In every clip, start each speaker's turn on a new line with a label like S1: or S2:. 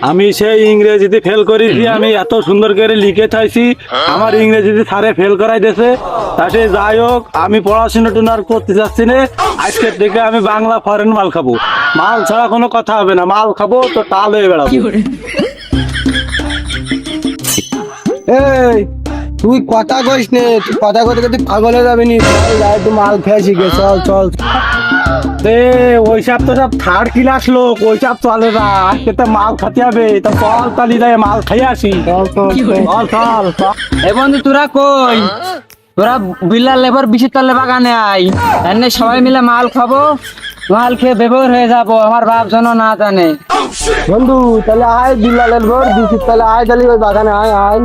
S1: আমি সেই ইংরেজিতে ফেল করেছি, আমি এত সুন্দর করে লিখে চাইছি, আমার ইংরেজিতে স্যারে ফেল করাই দিয়েছে। তাতে যাই হোক, আমি পড়াশোনা টুনার করতে চাচ্ছি না। আজকের থেকে আমি বাংলা ফরেন মাল খাবো, মাল ছাড়া কোনো কথা হবে না। মাল খাবো তো টাল হয়ে বেড়াবো।
S2: এই তুই কথা কইস নে, তুই কথা কইতে কইতে পাগল হয়ে যাবি নি। চল যাই, তুই মাল খেয়ে শিখে চল চল।
S1: ওইসব তো সব থার্ড ক্লাস লোক, ওইসব চলে না। আজকে তো মাল খাতে হবে, তো চল তালি যায় মাল খাইয়ে আসি।
S2: চল চল
S1: চল চল চল।
S3: এ বন্ধু তোরা কই? তোরা বিল্লাল লেবার বিশি তলে বাগানে আই, এনে সবাই মিলে মাল খাবো। মাল খেয়ে বেবর হয়ে যাবো, আমার বাপ যেন না জানে।
S2: বন্ধু তাহলে আয় বিল্লালের ঘর দিছি, তাহলে আয় তাহলে ওই বাগানে আয় আয়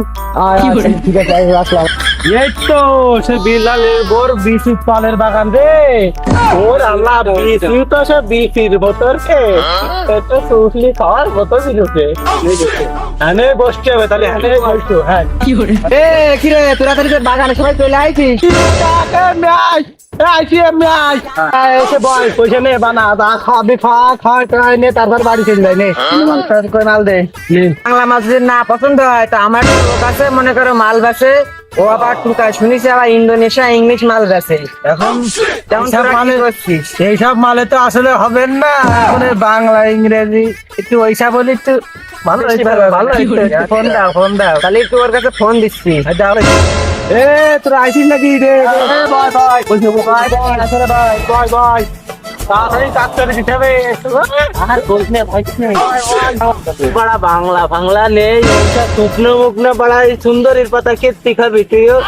S2: আয় আয়। ঠিক আছে আয়, রাখলাম।
S1: এই তো সে বিলালের বোর বিসি পালের বাগান রে। ওর আল্লাহ, বিসি তো সে বিসির বোতল কে, এটা সুসলি খাওয়ার বোতল দিলুকে। হ্যাঁ বসতে হবে, তাহলে হ্যাঁ বসতো। হ্যাঁ
S3: এ কি রে, তোরা তাহলে বাগানে সবাই চলে আইছিস?
S1: এসে বয় পয়সা নে, বানা দা খাবি, খাওয়াই নে, তারপর বাড়ি চলে যায় নে। মাল দে।
S3: বাংলা মাছ যদি না পছন্দ হয় তো আমার লোক আছে, মনে করো মাল বেচে, ও আবার টুকায় শুনিস আবার ইন্দোনেশিয়া ইংলিশ মাল বেচে।
S1: এখন
S3: তেমন
S1: এইসব
S3: তোরা কি
S1: মালে
S3: করছিস?
S1: এইসব মালে তো আসলে হবে না। এখন এই বাংলা ইংরেজি একটু ওইসব বলি, একটু ভালো হইতে হবে, ভালো হইতে হবে। ফোন দাও, ফোন দাও।
S3: তাহলে একটু ওর কাছে ফোন দিচ্ছি।
S1: এ তোরা আইসিস নাকি রে? বয় বয় বলছে, বয় বয় আসলে বয় বয় বয় তাড়াতাড়ি কাজ করে দিতে হবে। আর বলছ না ভয় নেই, বড়া বাংলা বাংলা নেই। এইসব শুকনো মুখনো বড়া সুন্দরীর পাতা কেটে খাবি তুইও।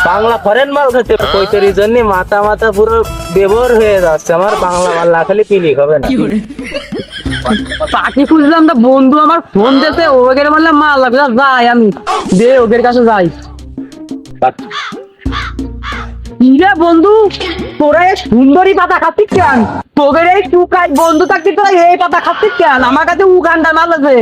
S1: বাংলা ফরেন মাল খেতে কইতরির জন্য মাথা মাথা পুরো বেবর হয়ে যাচ্ছে। আমার বাংলা মাল না খালি পিলি হবে না।
S3: পাখি খুঁজলাম তো বন্ধু আমার ফোন দিতে, ওদের বললাম মাল লাগবে, যাই আমি দে ওদের কাছে যাই। ইরে বন্ধু, তোরা এই সুন্দরী পাতা খাচ্ছিস কেন? তোদের এই টুকাই বন্ধু থাকতে তোরা এই পাতা খাচ্ছিস কেন? আমার কাছে উগান্ডার মাল আছে।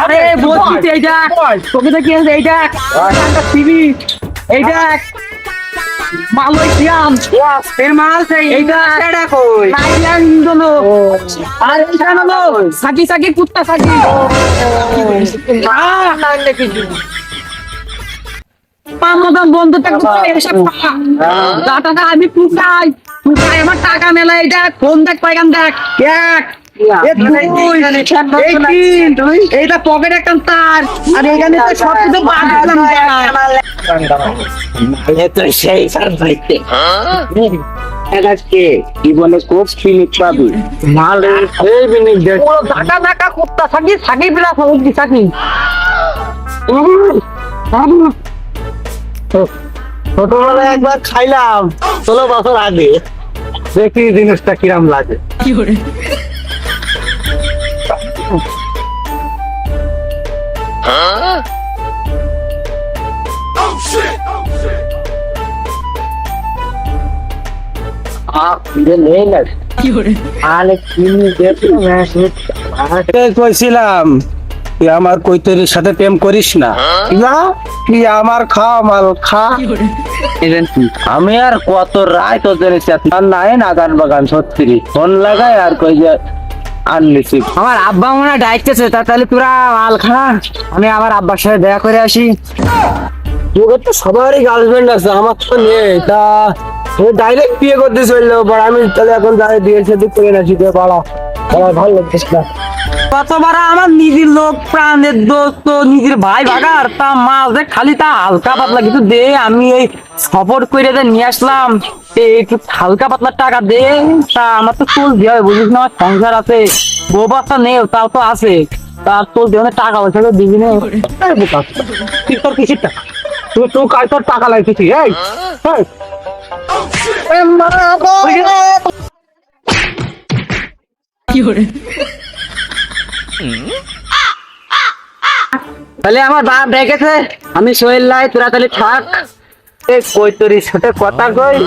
S3: আরে বলছিস এই দেখ, তোকে তো কি আছে এই দেখ, টিভি এই দেখ, মালয়েশিয়ান এর মাল সেই এইটা কই নাইজিয়ান ইন্দোনো। আর এইটা হলো সাকি সাকি কুত্তা সাকি। না নাকি পামদম বন্ধু থাকতে এসব টাকা আমি টুকাই টুকাই, আমার টাকা মেলা। এইটা ফোন দেখ পাইগান দেখ এক এইটা পকেট একটা তার, আর এখানে তো সব কিছু বাদ দিলাম।
S2: সেই সাইতে আজকে জীবনে কোপ ফিনিট পাবি মালের সেই বিনিট দেখ।
S3: পুরো ঢাকা ঢাকা কুত্তা সাকি সাকি বিলা সবজি সাকি।
S1: ছোটবেলায় একবার খাইলাম 16 বছর আগে, দেখি জিনিসটা কিরাম লাগে। কইছিলাম তুই আমার কৈতরীর সাথে প্রেম করিস না, না তুই আমার খাওয়া মাল খা। আমি আর কত রায় তোদের নাই নাগান বাগান সত্যি ফোন লাগাই আর কই যে আনলিছি।
S3: আমার আব্বা মনে হয় ডাকতেছে, তাহলে তোরা মাল খা, আমি আমার আব্বার সাথে দেখা করে আসি।
S2: তোদের তো সবারই গার্লফ্রেন্ড আছে, আমার তো নেই। তা ডাইরেক্ট বিয়ে করতে চললো, বাট আমি তাহলে এখন যাই বিয়ের সাথে করে নাচি তো পাড়া ভালো লাগছিস না।
S3: কতবার আমার নিজের লোক, প্রাণের দোস্ত, নিজের ভাই ভাগার, তা মাঝে খালি তা হালকা পাতলা কিছু দে, আমি এই সাপোর্ট করে নিয়ে আসলাম, একটু হালকা পাতলা টাকা দে। তা আমার তো চল দিয়ে হবে, বুঝিস না, আমার সংসার আছে, বউ বাচ্চা নেই, তাও তো আছে। তার তোর দিয়ে টাকা পয়সা তো দিবি না।
S1: তুই তোর কিসির টাকা? তুই তুই কাল তোর টাকা লাগতেছি। এই
S3: তাহলে আমার বাপ ডেকেছে, আমি সোহেল লাই, তোরা তাহলে থাক,
S2: এ কই তোর সাথে কথা কই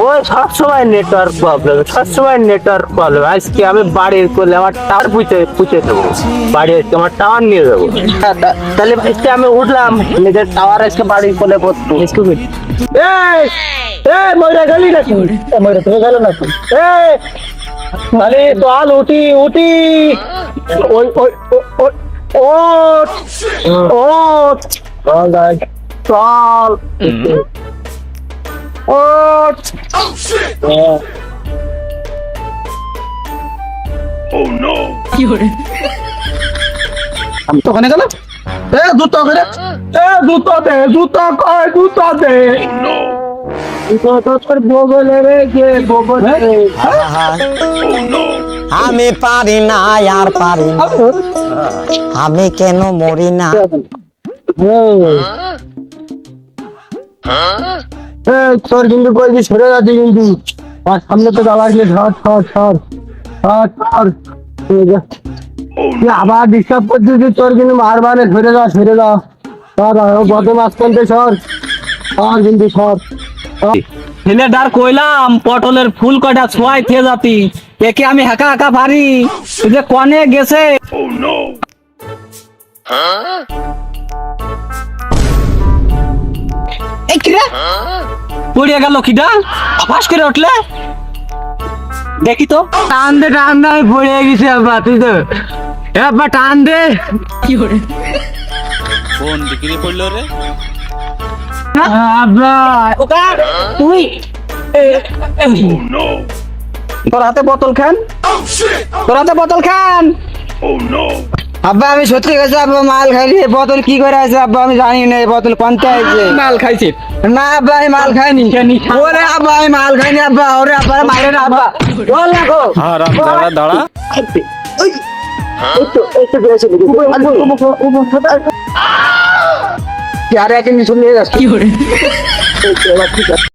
S2: ওই সবসময় নেটওয়ার্ক প্রবলেম আজকে আমি বাড়ির করলে আমার টাওয়ার পুঁছে দেবো বাড়ি আজকে আমার টাওয়ার নিয়ে যাবো তাহলে আজকে আমি উঠলাম নিজের টাওয়ার আজকে বাড়ির কোলে বসবো এই মরে গেলি নাকি মরে তুমি গেল নাকি আরে চল উঠি ওই ওই ওই ওঠ চল ওঠ আমি তো ওখানে গেলাম জুতো দে জুতো দে
S4: আমি পারি না আর পারি না আমি কেন মরি না
S2: তোর কিন্তু কয়েকদিন সরে যাচ্ছে কিন্তু আর সামনে তো দাঁড়া আসলে আবার ডিস্টার্ব করছিস তোর কিন্তু মারবানে সরে যা গত মাস পর্যন্ত সর কিন্তু সর
S3: ছেলেটার কইলাম পটলের ফুল কটা ছোঁয়াই খেয়ে যাতি একে আমি হাঁকা পারি যে কনে গেছে এই কিরে পড়িয়া গেল কিটা আভাস করে উঠলে দেখি তো টান দে আমি পড়ে গেছি আব্বা তুই তো আব্বা টান দে কি করে
S1: কোন দিকে পড়লো রে
S3: আব্বা ওকা তুই তোর হাতে বোতল খান
S2: আব্বা আমি সত্যি গেছি আব্বা মাল খাইনি বোতল কি করে আছে আব্বা আমি জানি না এই বোতল কোনটা আছে
S3: মাল খাইছে
S2: না আব্বা আমি মাল খাইনি ওরে আব্বা আমি মাল খাইনি আব্বা ওরে আব্বা মারে না আব্বা বল না গো
S1: দাঁড়া
S2: यार एक निशुन ले जा